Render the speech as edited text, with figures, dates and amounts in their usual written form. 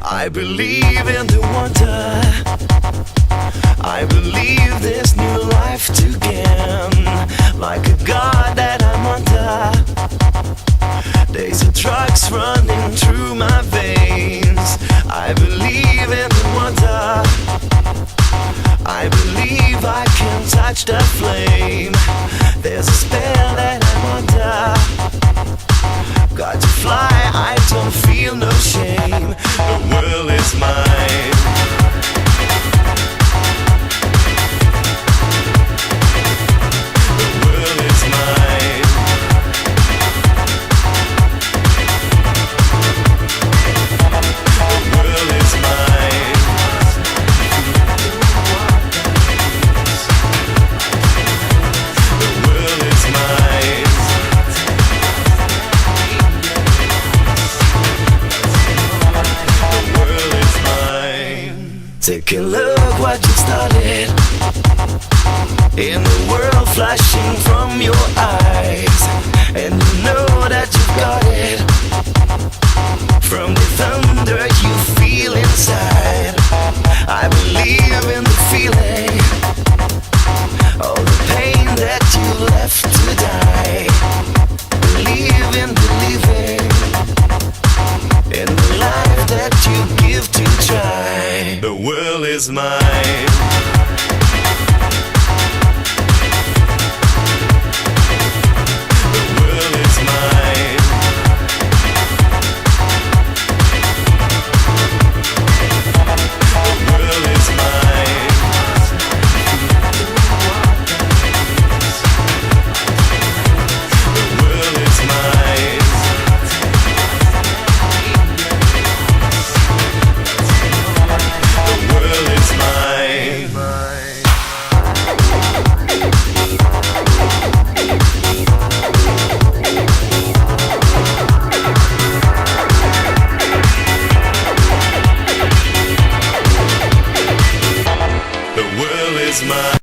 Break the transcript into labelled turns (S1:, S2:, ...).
S1: I believe in the wonder. I believe there's new life to gain. Like a god that I'm under. There's a drugs running through my veins. I believe in the wonder. I believe I can touch the flame. There's a spell that I'm under. Got to fly, I don't feel no shame. The world is mine. The world is mine. The world is mine. The world is mine. Take a look what you started. In the world flashing from your eyes, and you know that you've got it. From the thunder you feel inside, I believe in the feeling. All the pain that you left to die. Believe in believing in the life that you give to try. The world is mine. The world is mine. The world is mine. The world is mine. The world is mine. The world is mine.